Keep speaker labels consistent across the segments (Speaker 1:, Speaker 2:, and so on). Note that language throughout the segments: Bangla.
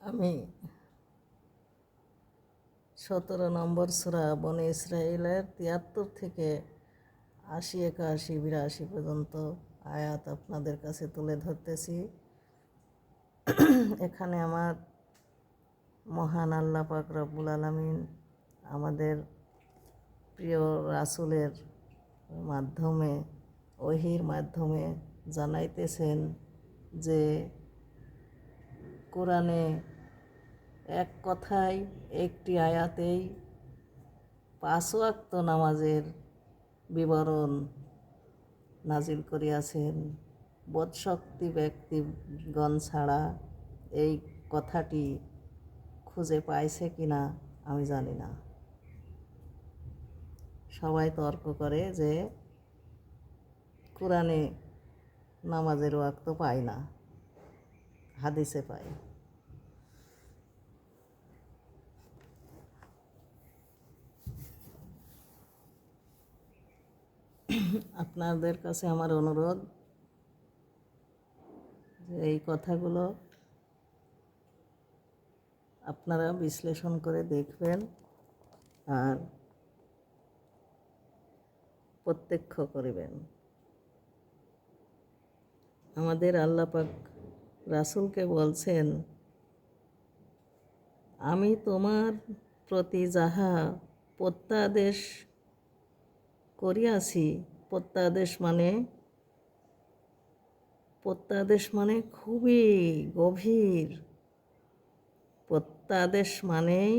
Speaker 1: আমি 17 নম্বর সূরা বনী ইসরাঈলের 73 থেকে 80, 81, 82 পর্যন্ত আয়াত আপনাদের কাছে তুলে ধরতেছি। এখানে আমার মহান আল্লাহ পাক রব্বুল আলামিন আমাদের প্রিয় রাসূলের মাধ্যমে, ওহীর মাধ্যমে জানাইতেছেন যে কোরআনে এক কথায় একটি আয়াতেই 5 ওয়াক্ত নামাজের বিবরণ নাজিল করিয়াছেন। বোধশক্তি ব্যক্তিগণ ছাড়া এই কথাটি খুঁজে পাইছে কিনা আমি জানি না। সবাই তর্ক করে যে কোরআনে নামাজের ওয়াক্ত পায় না, হাদিসে পায়। আপনাদের কাছে আমার অনুরোধ যে এই কথাগুলো আপনারা বিশ্লেষণ করে দেখবেন আর প্রত্যক্ষ করিবেন। আমাদের আল্লাহ পাক রাসূলকে বলছেন, আমি তোমার প্রতি যাহা প্রত্যাদেশ করিয়াছি, প্রত্যাদেশ মানে খুবই গভীর। প্রত্যাদেশ মানেই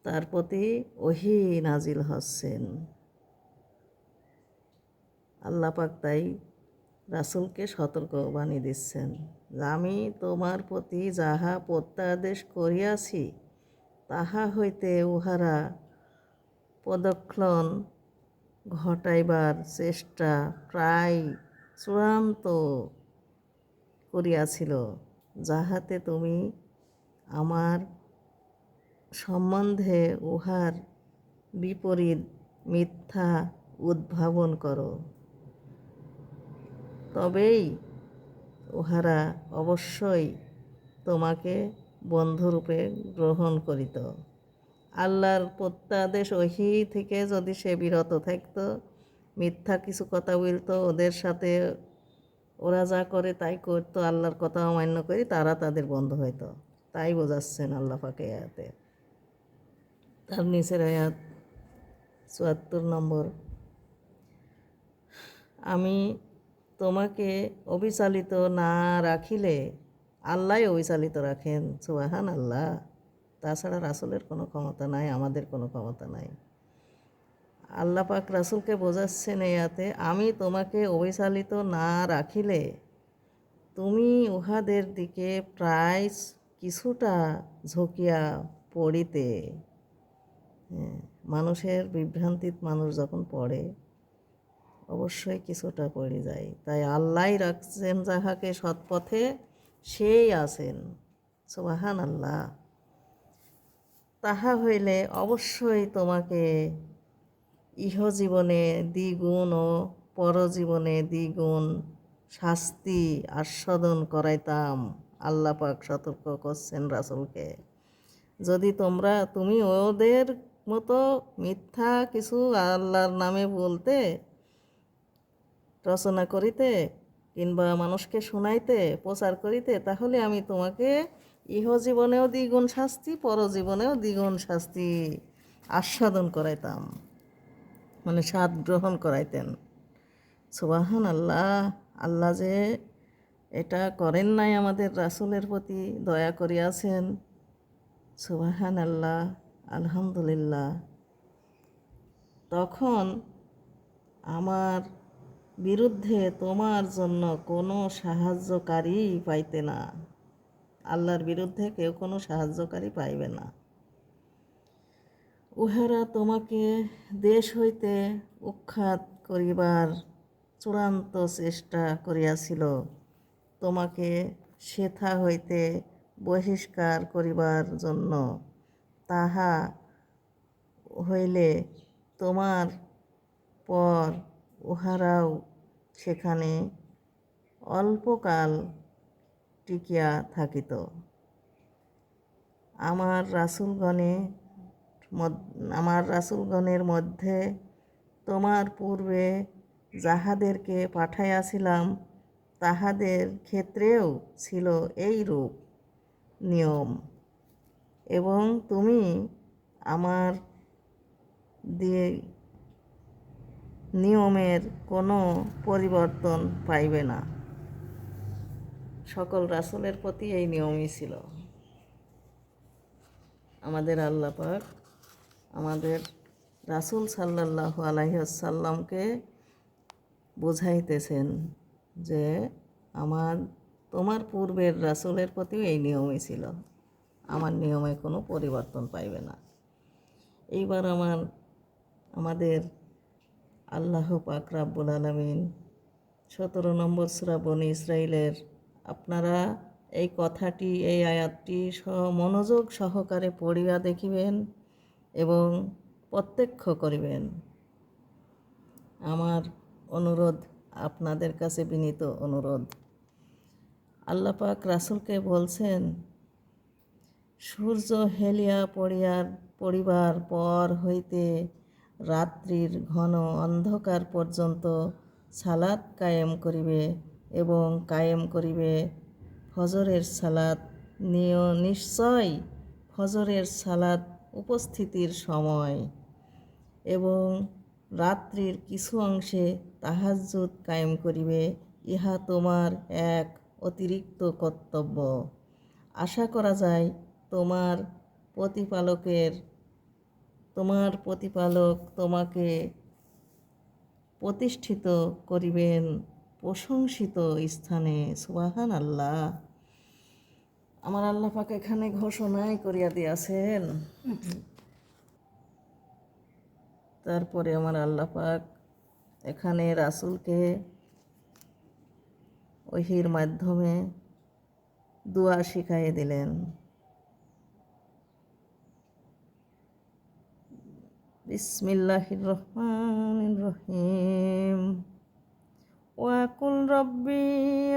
Speaker 1: তার প্রতি ওহী নাজিল হচ্ছেন। আল্লাহ পাক তাই রাসূলকে সতর্কবাণী দিচ্ছেন যে আমি তোমার প্রতি যাহা প্রত্যাদেশ করিয়াছি তাহা হইতে উহারা পদক্ষণ ঘটাইবার চেষ্টা প্রায় চূড়ান্ত করিয়াছিল, যাহাতে তুমি আমার সম্বন্ধে উহার বিপরীত মিথ্যা উদ্ভাবন করো, তবেই উহারা অবশ্যই তোমাকে বন্ধুরূপে গ্রহণ করিত। আল্লাহর প্রত্যাদেশ ওহী থেকে যদি সে বিরত থাকত, মিথ্যা কিছু কথা বলতো, ওদের সাথে ওরা যা করে তাই করতো, আল্লাহর কথা অমান্য করে তারা তাদের বন্ধু হইতো। তাই বোঝাচ্ছেন আল্লাহ পাক এই আয়াতে। তার নিচের আয়াত 74 নম্বর, আমি তোমাকে অবিচালিত না রাখিলে আল্লাহই অবিচালিত রাখেন। সুবহান আল্লাহ। তাছাড়া রাসূলের কোনো ক্ষমতা নাই, আমাদের কোনো ক্ষমতা নাই। আল্লাহ পাক রাসূলকে বোঝাচ্ছেন এই আয়াতে, আমি তোমাকে অবিচালিত না রাখিলে তুমি উহাদের দিকে প্রায় কিছুটা ঝুঁকিয়া পড়িতে। মানুষের বিভ্রান্তিত মানুষ যখন পড়ে অবশ্যই কিছুটা পড়ে যায়। তাই আল্লাহই রাখছেন যাহাকে সৎপথে, সেই আছেন। সুবহান আল্লাহ। তাহা হইলে অবশ্যই তোমাকে ইহজীবনে দ্বিগুণ ও পরজীবনে দ্বিগুণ শাস্তি আস্বাদন করাইতাম। আল্লাহ পাক সতর্ক করছেন রাসূলকে, যদি তুমি ওদের মতো মিথ্যা কিছু আল্লাহর নামে বলতে, রচনা করিতে কিংবা মানুষকে শোনাইতে, প্রচার করিতে, তাহলে আমি তোমাকে ইহজীবনেও দ্বিগুণ শাস্তি, পরজীবনেও দ্বিগুণ শাস্তি আস্বাদন করাইতাম, মানে স্বাদ গ্রহণ করাইতেন। সুবহান আল্লাহ। আল্লাহ যে এটা করেন নাই, আমাদের রাসূলের প্রতি দয়া করিয়াছেন। সুবহান আল্লাহ, আলহামদুলিল্লাহ। তখন আমার বিরুদ্ধে তোমার জন্য কোনো সাহায্যকারী পাইতে না। আল্লাহর বিরুদ্ধে কেউ কোনো সাহায্যকারী পাইবে না। উহারা তোমাকে দেশ হইতে উৎখাত করিবার চূড়ান্ত চেষ্টা করিয়াছিল, তোমাকে সেথা হইতে বহিষ্কার করিবার জন্য। তাহা হইলে তোমার পর উহারাও সেখানে অল্পকাল টিকিয়া থাকিত। আমার রাসূলগণের মধ্যে তোমার পূর্বে যাহাদেরকে পাঠাইয়াছিলাম তাহাদের ক্ষেত্রেও ছিল এইরূপ নিয়ম, এবং তুমি আমার নিয়মের কোনো পরিবর্তন পাইবে না। সকল রাসূলের প্রতি এই নিয়মই ছিল। আমাদের আল্লাহ পাক আমাদের রাসূল সাল্লাল্লাহু আলাইহি ওয়াসাল্লামকে বোঝাইতেছেন যে তোমার পূর্বের রাসূলের প্রতিও এই নিয়মই ছিল, আমার নিয়মে কোনো পরিবর্তন পাইবে না। এইবার আমাদের আল্লাহ পাক রাব্বুল আলামিন 17 নম্বর সূরা বনী ইসরাইলের, আপনারা এই কথাটি, এই আয়াতটি মনোযোগ সহকারে পড়িয়া দেখিবেন এবং প্রত্যক্ষ করিবেন। আমার অনুরোধ, আপনাদের কাছে বিনীত অনুরোধ। আল্লাহ পাক রাসূলকে বলছেন, সূর্য হেলিয়া পড়িবার পর হইতে রাত্রির ঘন অন্ধকার পর্যন্ত সালাত কায়েম করিবে এবং কায়েম করিবে ফজরের সালাত। নিশ্চয় ফজরের সালাত উপস্থিতির সময়, এবং রাত্রির কিছু অংশে তাহাজ্জুদ কায়েম করিবে, ইহা তোমার এক অতিরিক্ত কর্তব্য। আশা করা যায় তোমার প্রতিপালক তোমাকে প্রতিষ্ঠিত করিবেন প্রশংসিত স্থানে। সুবহানাল্লাহ। আমার আল্লাহ পাক এখানে ঘোষণাই করিয়া দিয়াছেন। তারপরে আমার আল্লাহ পাক এখানে রাসূলকে ওহীর মাধ্যমে দোয়া শিখাইয়ে দিলেন। বিসমিল্লাহির রহমানির রহিম। ওয়াকুল রব্বি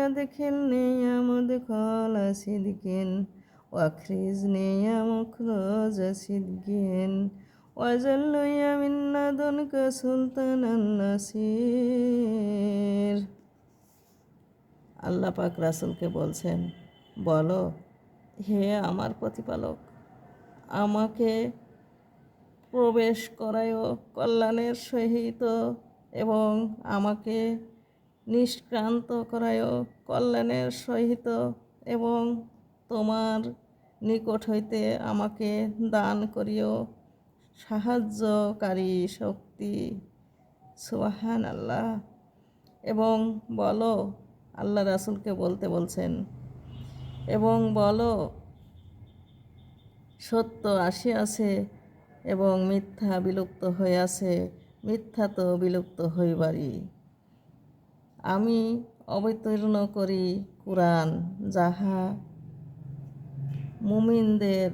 Speaker 1: আদখিলনি মুদখালা সিদকিন ওয়াখরিজনি মুখরাজা সিদকিন ওয়াজআলনি মিন লাদুনকা সুলতানান নাসির। আল্লাহ পাক রাসূলকে বলছেন, বলো, হে আমার প্রতিপালক, আমাকে প্রবেশ করায় কল্যাণের সহিত এবং আমাকে নিষ্ক্রান্ত করায় কল্যাণের সহিত, এবং তোমার নিকট হইতে আমাকে দান করিও সাহায্যকারী শক্তি। সুবহানাল্লাহ। এবং বলো, আল্লাহ রাসূলকে বলছেন, এবং বলো, সত্য আসিয়াছে এবং মিথ্যা বিলুপ্ত হইয়াছে, মিথ্যা তো বিলুপ্ত হইবারই। আমি অবতীর্ণ করি কুরআন, যাহা মুমিনদের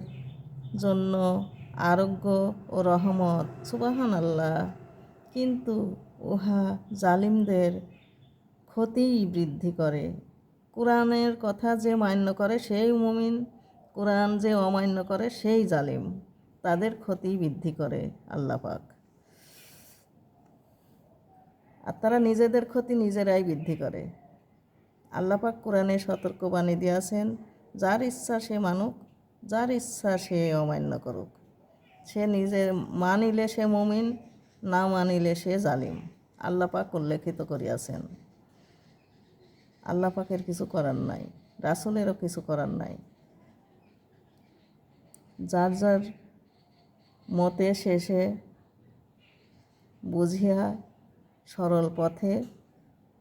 Speaker 1: জন্য আরোগ্য ও রহমত। সুবহানাল্লাহ। কিন্তু উহা জালিমদের ক্ষতিই বৃদ্ধি করে। কুরআনের কথা যে মান্য করে সেই মুমিন, কুরআন যে অমান্য করে সেই জালিম, তাদের ক্ষতি বৃদ্ধি করে আল্লাহ পাক। আর তারা নিজেদের ক্ষতি নিজেরাই বৃদ্ধি করে। আল্লাহ পাক কুরআনে সতর্কবাণী দিয়েছেন, যার ইচ্ছা সে মানুক, যার ইচ্ছা সে অমান্য করুক। সে নিজে মানিলে সে মুমিন, না মানিলে সে জালিম। আল্লাহ পাক উল্লেখিত করিয়াছেন। আল্লাহ পাকের কিছু করার নাই, রাসূলেরও কিছু করার নাই। যার যার মতে শেষে বুঝিয়া সরল পথে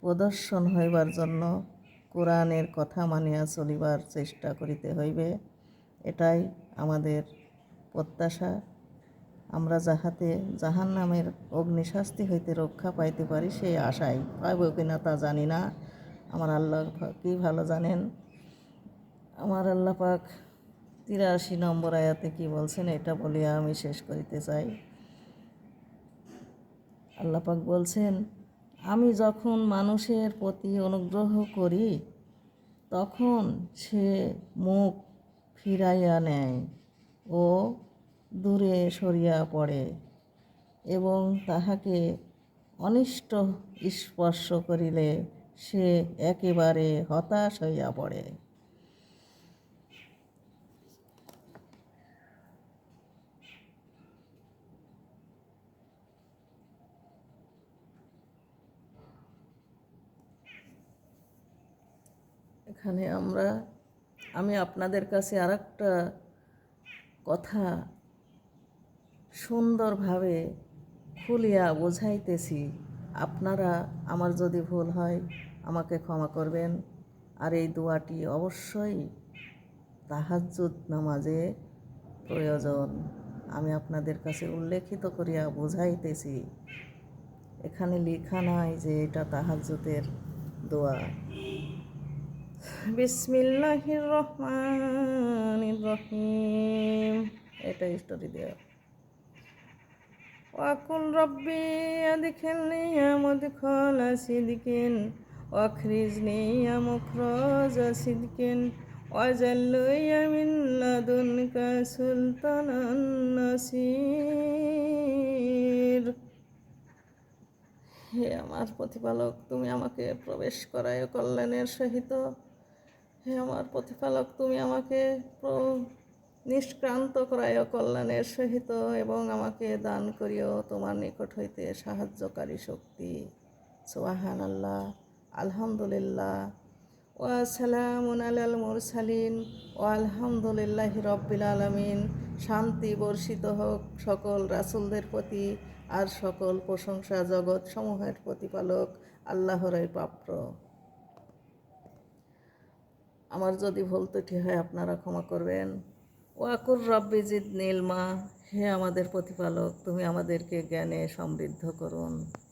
Speaker 1: প্রদর্শন হইবার জন্য কোরআনের কথা মানিয়া চলিবার চেষ্টা করিতে হইবে। এটাই আমাদের প্রত্যাশা। আমরা যাহাতে জাহান্নামের অগ্নিশাস্তি হইতে রক্ষা পাইতে পারি, সেই আশায়। পাইব কিনা তা জানি না, আমার আল্লাহ কি ভালো জানেন। আমার আল্লাহ পাক 83 নম্বর আয়াতে কি বলছেন, এটা বলিয়া আমি শেষ করিতে চাই। আল্লাহ পাক বলছেন, আমি যখন মানুষের প্রতি অনুগ্রহ করি তখন সে মুখ ফিরাইয়া নেয় ও দূরে সরিয়া পড়ে এবং তাহাকে অনিষ্ট স্পর্শ করিলে সে একেবারে হতাশ হইয়া পড়ে। এখানে আমি আপনাদের কাছে আরেকটা কথা সুন্দরভাবে খুলিয়া বোঝাইতেছি। আপনারা আমার যদি ভুল হয় আমাকে ক্ষমা করবেন। আর এই দোয়াটি অবশ্যই তাহাজ্জুদ নামাজে প্রয়োজন। আমি আপনাদের কাছে উল্লেখিত করিয়া বোঝাইতেছি। এখানে লেখা নাই যে এটা তাহাজ্জুদের দোয়া। বিসমিল্লাহির রহমানির রহিম, এটা স্টোরি দেওয়া। ওয়াকুল রব্বি আদখিলনি মুদখালা সিদকিন ওয়াখরিজনি মুখরাজা সিদকিন ওয়াজআলনি মিন লাদুনকা সুলতানান নাসির। হে আমার প্রতিপালক, তুমি আমাকে প্রবেশ করায় কল্যাণের সহিত। হে আমার প্রতিপালক, তুমি আমাকে নিষ্ক্রান্ত করায় কল্যাণের সহিত এবং আমাকে দান করিও তোমার নিকট হইতে সাহায্যকারী শক্তি। সুবহানাল্লাহ, আলহামদুলিল্লাহ, ওয়া সালামুন আলাল মুরসালিন ওয়া আলহামদুলিল্লাহি রাব্বিল আলামিন। শান্তি বর্ষিত হোক সকল রাসূলদের প্রতি, আর সকল প্রশংসা জগৎ সমূহের প্রতিপালক আল্লাহরই প্রাপ্য। আমার যদি ভুল ত্রুটি হয় আপনারা ক্ষমা করবেন। ওয়াকুর রব্বি জিদনি ইলমা, হে আমাদের প্রতিপালক, তুমি আমাদেরকে জ্ঞানে সমৃদ্ধ করুন।